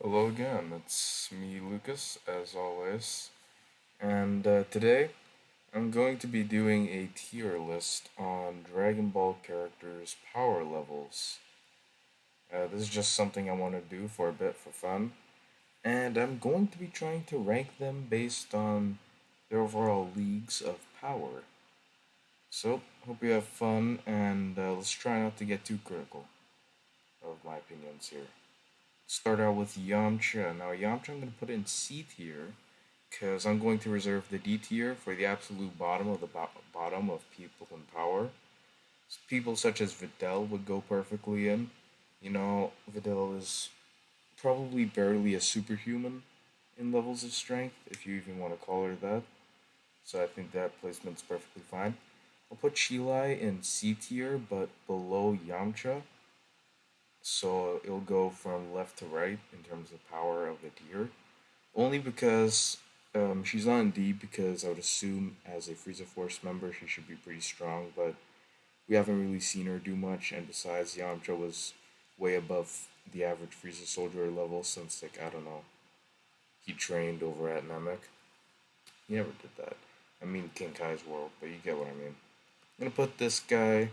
Hello again, it's me, Lucas, as always, and today I'm going to be doing a tier list on Dragon Ball characters' power levels. This is just something I want to do for a bit for fun, and I'm going to be trying to rank them based on their overall leagues of power. So, hope you have fun, and let's try not to get too critical of my opinions here. Start out with Yamcha. Now, Yamcha I'm going to put in C tier because I'm going to reserve the D tier for the absolute bottom of the bottom of people in power. People such as Videl would go perfectly in. Videl is probably barely a superhuman in levels of strength, if you even want to call her that. So I think that placement's perfectly fine. I'll put Chilai in C tier, but below Yamcha, so it'll go from left to right in terms of power of the tier. Only because she's on D because I would assume as a Frieza Force member she should be pretty strong, but we haven't really seen her do much. And besides, Yamcha was way above the average Frieza soldier level since, like, I don't know, he trained over at Namek. He never did that. I mean King Kai's world, but you get what I mean. I'm gonna put this guy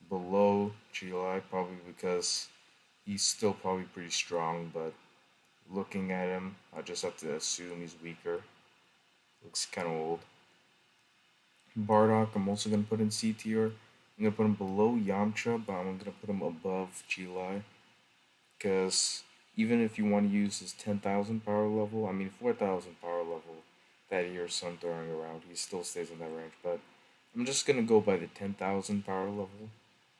below Chilai probably because he's still probably pretty strong, but looking at him, I just have to assume he's weaker. Looks kind of old. Bardock, I'm also going to put in C tier. I'm going to put him below Yamcha, but I'm going to put him above Chilai. Because even if you want to use his 10,000 power level, I mean 4,000 power level that he hears Sun throwing around, he still stays in that range. But I'm just going to go by the 10,000 power level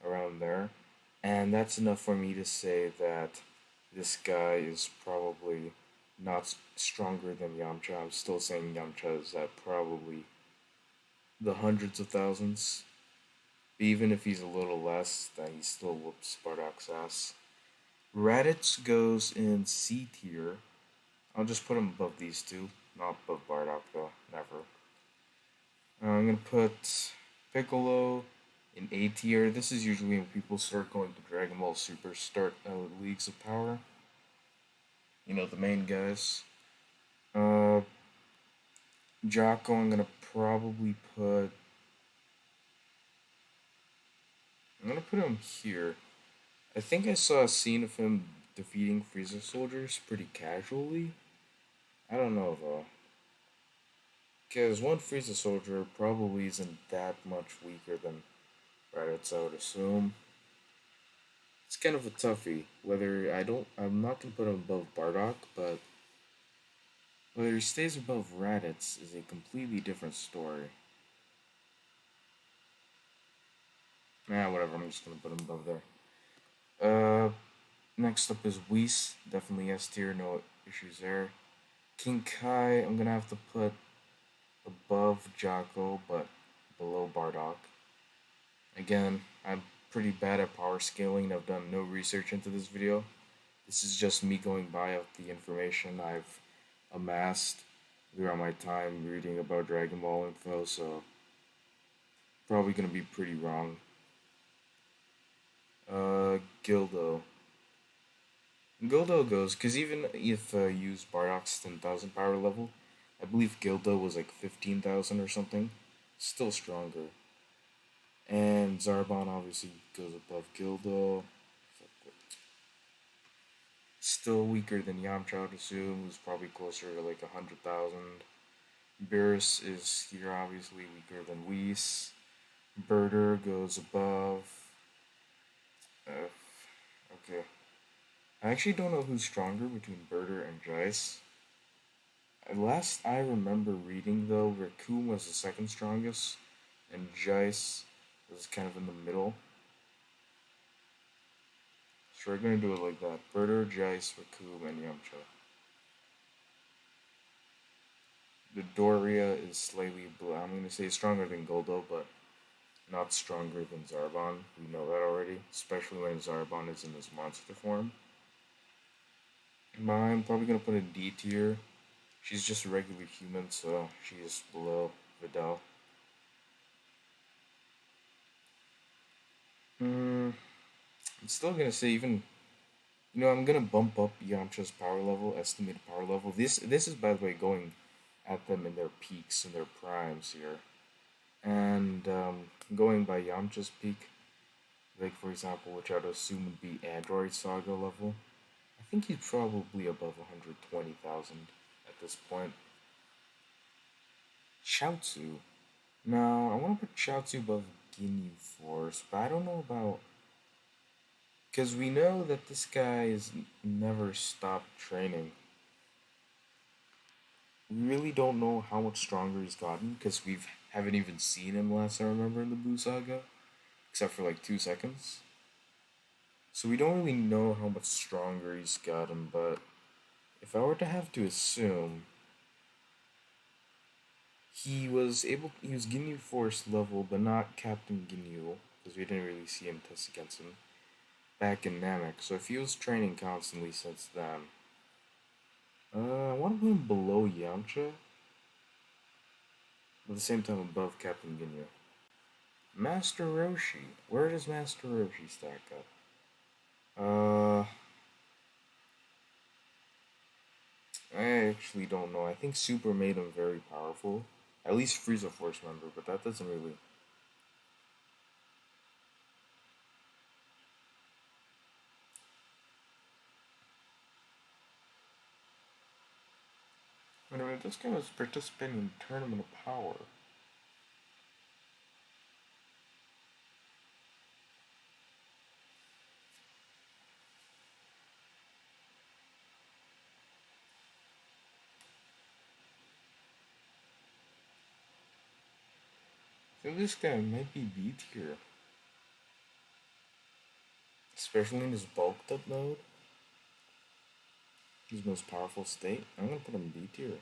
around there. And that's enough for me to say that this guy is probably not stronger than Yamcha. I'm still saying Yamcha is at probably the hundreds of thousands. Even if he's a little less, then he still whoops Bardock's ass. Raditz goes in C tier. I'll just put him above these two, not above Bardock though, never. I'm gonna put Piccolo in A tier. This is usually when people start going to Dragon Ball Super, start Leagues of Power. You know, the main guys. Uh, Jocko, I'm gonna probably put. I'm gonna put him here. I think I saw a scene of him defeating Frieza soldiers pretty casually. I don't know though. Because one Frieza soldier probably isn't that much weaker than Raditz, I would assume. It's kind of a toughie. I'm not gonna put him above Bardock, but whether he stays above Raditz is a completely different story. Nah, whatever. I'm just gonna put him above there. Next up is Whis. Definitely S tier. No issues there. King Kai. I'm gonna have to put above Jocko, but below Bardock. Again, I'm pretty bad at power scaling. I've done no research into this video. This is just me going by of the information I've amassed throughout my time reading about Dragon Ball info, so probably gonna be pretty wrong. Gildo. Gildo goes, because even if you use Bardock's 10,000 power level, I believe Gildo was like 15,000 or something. Still stronger. And Zarbon obviously goes above Gildo. Still weaker than Yamcha, I would assume, who's probably closer to like 100,000. Beerus is here, obviously, weaker than Whis. Birder goes above. Uh, okay. I actually don't know who's stronger between Birder and Jice. Last I remember reading, though, Raccoon was the second strongest, and Jice was kind of in the middle. So we're gonna do it like that. Birder, Jice, Raccoon, and Yamcha. The Doria is slightly I'm gonna say stronger than Goldo, but not stronger than Zarbon. We know that already, especially when Zarbon is in his monster form. I'm probably gonna put in D tier. She's just a regular human, so she is below Videl. I'm still gonna say even I'm gonna bump up Yamcha's power level, estimated power level. This is by the way going at them in their peaks and their primes here, and going by Yamcha's peak, like for example, which I'd assume would be Android Saga level. I think he's probably above 120,000 at this point. Chaozu. Now, I want to put Chaozu above Ginyu Force, but I don't know about. Because we know that this guy has never stopped training. We really don't know how much stronger he's gotten, because we haven't even seen him last I remember in the Buu Saga, except for like 2 seconds. So we don't really know how much stronger he's gotten, but if I were to have to assume, he was Ginyu Force level, but not Captain Ginyu, because we didn't really see him test against him back in Namek. So if he was training constantly since then, I want to put him below Yamcha, but at the same time above Captain Ginyu. Master Roshi, where does Master Roshi stack up? Uh, I actually don't know. I think Super made him very powerful. At least Frieza Force member, but that doesn't really. Wait a minute, this guy was participating in Tournament of Power. So this guy might be B tier, especially in his bulked up mode, his most powerful state. I'm gonna put him B tier.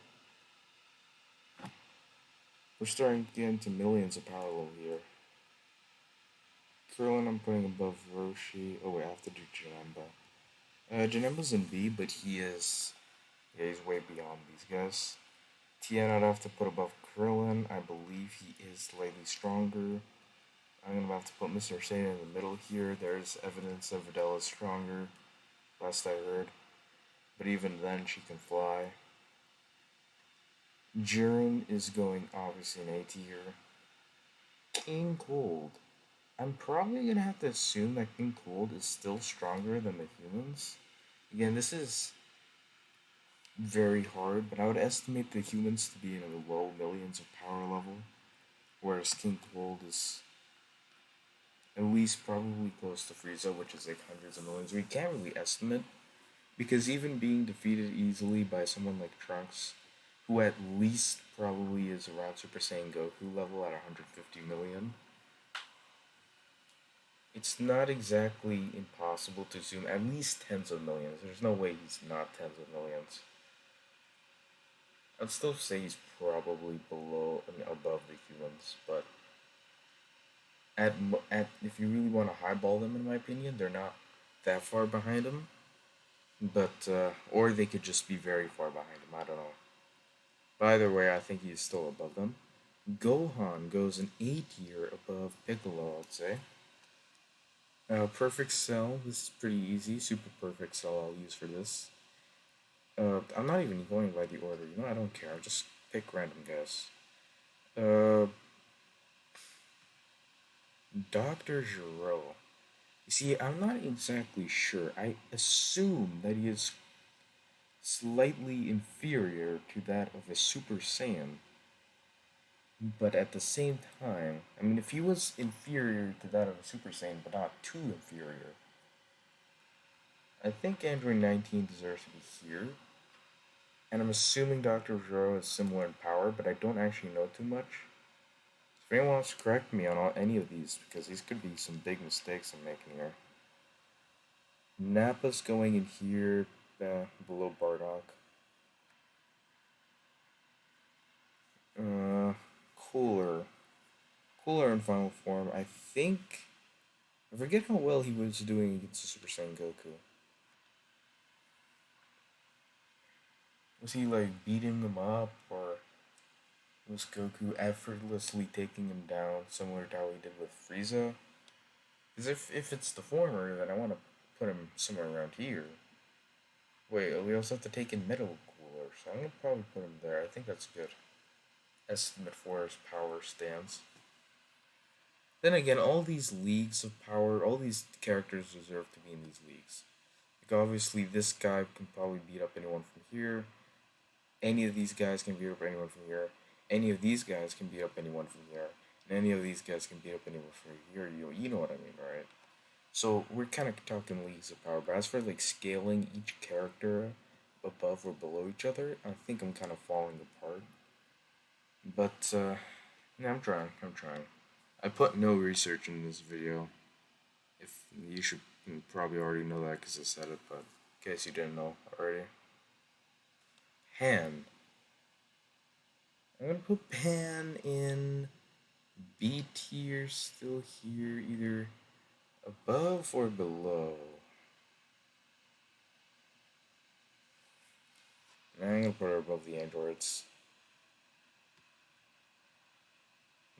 We're starting to get into millions of power level here. Krillin, I'm putting above Roshi. Oh wait, I have to do Janemba. Janemba's in B, but yeah, he's way beyond these guys. Tien, I'd have to put above Krillin. I believe he is slightly stronger. I'm gonna have to put Mr. Satan in the middle here. There's evidence that Videl is stronger, last I heard. But even then, she can fly. Jiren is going obviously in A tier. King Cold. I'm probably gonna have to assume that King Cold is still stronger than the humans. Again, this is very hard, but I would estimate the humans to be in the low millions of power level, whereas King Cold is at least probably close to Frieza, which is like hundreds of millions. We can't really estimate because even being defeated easily by someone like Trunks, who at least probably is around Super Saiyan Goku level at 150 million, it's not exactly impossible to assume at least tens of millions. There's no way he's not tens of millions. I'd still say he's probably below, I mean, above the humans, but at if you really want to highball them, in my opinion, they're not that far behind him. But or they could just be very far behind him. I don't know. But either way, I think he's still above them. Gohan goes an A tier above Piccolo, I'd say. Perfect Cell. This is pretty easy. Super Perfect Cell I'll use for this. I'm not even going by the order. I don't care. I'll just pick random guess. Uh, Dr. Gero. You see, I'm not exactly sure. I assume that he is slightly inferior to that of a Super Saiyan. But at the same time, I mean, if he was inferior to that of a Super Saiyan, but not too inferior, I think Android 19 deserves to be here. And I'm assuming Dr. Zero is similar in power, but I don't actually know too much. If anyone wants to correct me on any of these, because these could be some big mistakes I'm making here. Nappa's going in here, below Bardock. Uh, Cooler. Cooler in final form. I think. I forget how well he was doing against the Super Saiyan Goku. Was he like beating him up, or was Goku effortlessly taking him down, similar to how he did with Frieza? Because if it's the former, then I want to put him somewhere around here. Wait, we also have to take in Metal Cooler, so I'm gonna probably put him there. I think that's good. Estimate for his power stance. Then again, all these leagues of power, all these characters deserve to be in these leagues. Like obviously, this guy can probably beat up anyone from here. Any of these guys can beat up anyone from here. Any of these guys can beat up anyone from here. And any of these guys can beat up anyone from here. You know what I mean, right? So we're kind of talking leagues of power. But as for like scaling each character above or below each other, I think I'm kind of falling apart. But yeah, I'm trying. I'm trying. I put no research in this video. If you should probably already know that because I said it, but in case you didn't know already. Han. I'm gonna put Pan in B tier, still here, either above or below. I'm gonna put her above the androids.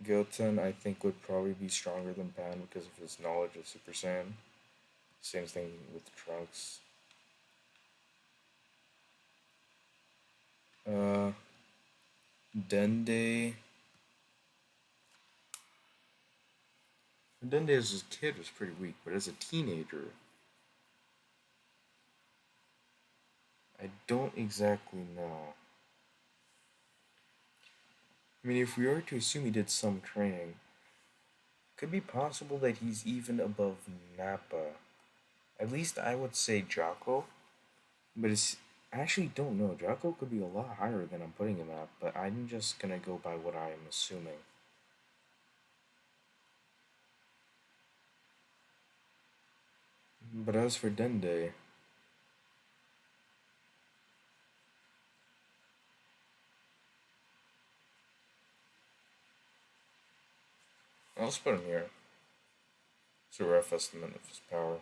Goten, I think, would probably be stronger than Pan because of his knowledge of Super Saiyan. Same thing with Trunks. Uh, Dende. Dende as a kid was pretty weak, but as a teenager, I don't exactly know. I mean, if we were to assume he did some training, could be possible that he's even above Nappa. At least I would say Jocko, but I actually don't know. Jocko could be a lot higher than I'm putting him at, but I'm just gonna go by what I am assuming. But as for Dende, let's put him here. It's a rough estimate of his power.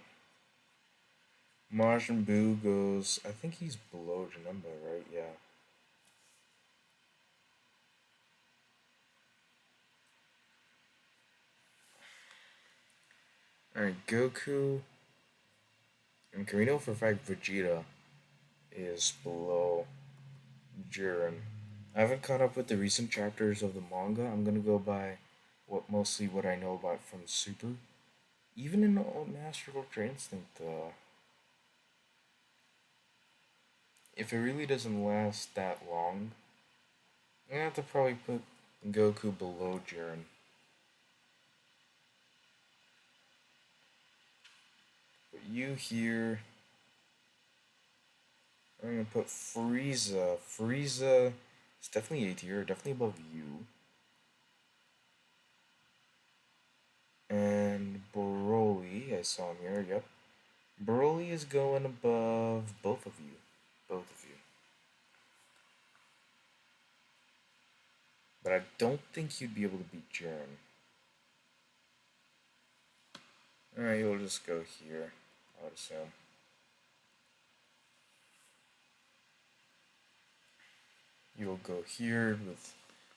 Majin Buu goes, I think he's below Janemba, right? Yeah. Alright, Goku. And can we know for a fact Vegeta is below Jiren? I haven't caught up with the recent chapters of the manga. I'm gonna go by what I know about from Super. Even in Master Ultra Instinct, if it really doesn't last that long, I'm gonna have to probably put Goku below Jiren. But you here, I'm gonna put Frieza. Frieza is definitely A tier, definitely above you. And Broly, I saw him here, yep. Broly is going above both of you. Both of you. But I don't think you'd be able to beat Jiren. Alright, you'll just go here, I would assume. You'll go here with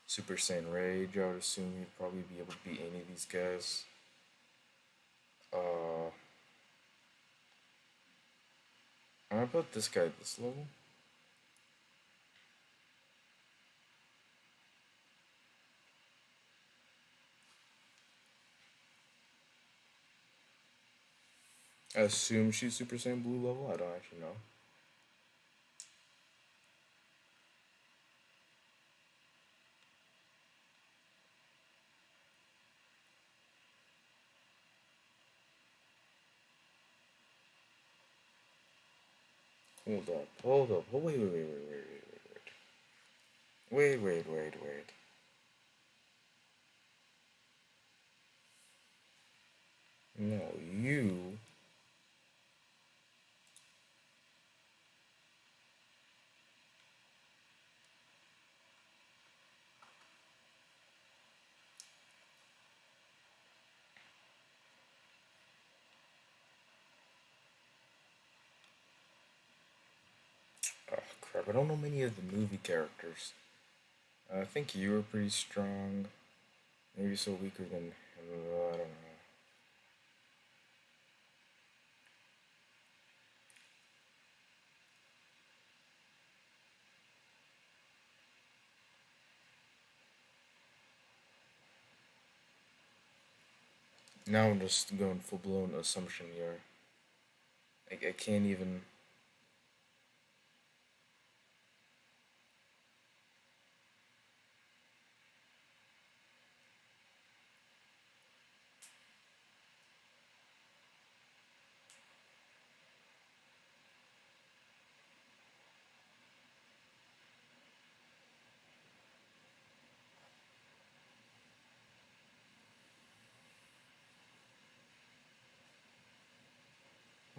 Super Saiyan Rage. I would assume you'd probably be able to beat any of these guys. I'm gonna put this guy at this level. I assume she's Super Saiyan Blue level. I don't actually know. Hold up, hold up. Oh, wait. No, you. Oh, crap. I don't know many of the movie characters. I think you were pretty strong. Maybe so weaker than. I don't know. Now I'm just going full blown assumption here. I can't even.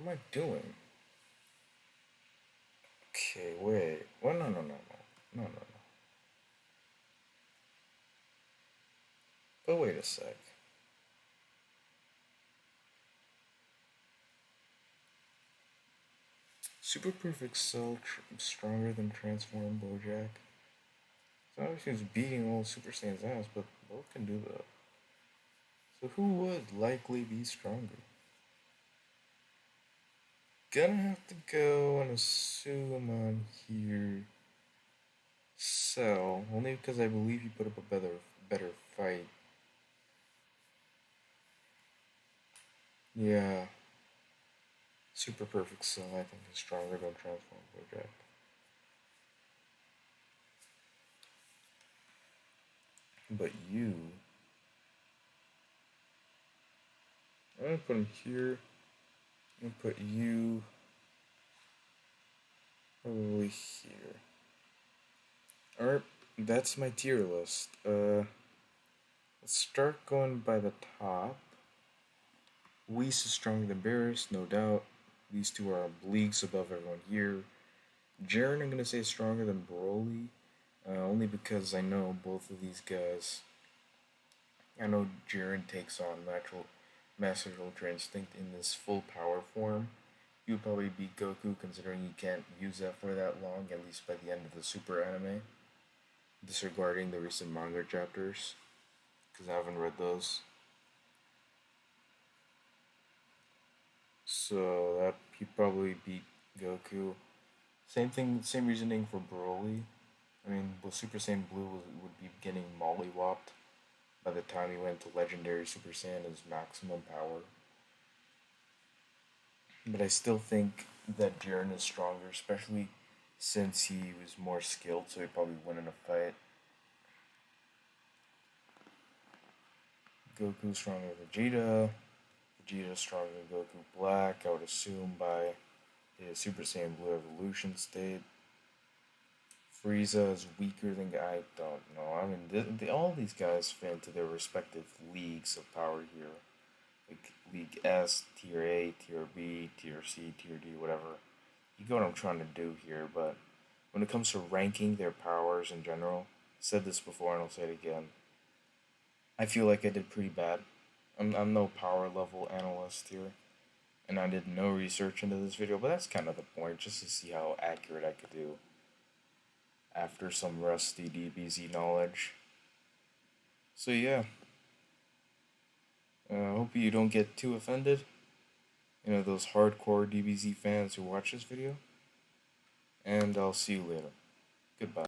What am I doing? Okay, wait. What? No, no, no, no. No, no, no. But wait a sec. Super Perfect Cell stronger than Transform Bojack? So obviously he's beating all Super Saiyan's ass, but both can do that. So who would likely be stronger? Gonna have to go and assume on here Cell, only because I believe he put up a better fight. Yeah, Super Perfect Cell I think is stronger than Transform Bojack. But you, I'm gonna put him here. I'm gonna put you probably here. Alright, that's my tier list. Let's start going by the top. Whis is stronger than Barris, no doubt. These two are leagues above everyone here. Jiren, I'm gonna say, is stronger than Broly, only because I know both of these guys. I know Jiren takes on natural Master Ultra Instinct in this full power form. He would probably beat Goku, considering he can't use that for that long, at least by the end of the Super anime. Disregarding the recent manga chapters, because I haven't read those. So that he'd probably beat Goku. Same thing, same reasoning for Broly. I mean, with Super Saiyan Blue would be getting mollywopped by the time he went to Legendary Super Saiyan, his maximum power. But I still think that Jiren is stronger, especially since he was more skilled, so he'd probably win in a fight. Goku stronger than Vegeta. Vegeta stronger than Goku Black, I would assume, by his Super Saiyan Blue evolution state. Frieza is weaker than I don't know. I mean, all these guys fit into their respective leagues of power here, like League S, Tier A, Tier B, Tier C, Tier D, whatever. You get what I'm trying to do here, but when it comes to ranking their powers in general, I said this before and I'll say it again. I feel like I did pretty bad. I'm no power level analyst here, and I did no research into this video, but that's kind of the point, just to see how accurate I could do after some rusty DBZ knowledge. So yeah, I hope you don't get too offended. You know, those hardcore DBZ fans who watch this video. And I'll see you later. Goodbye.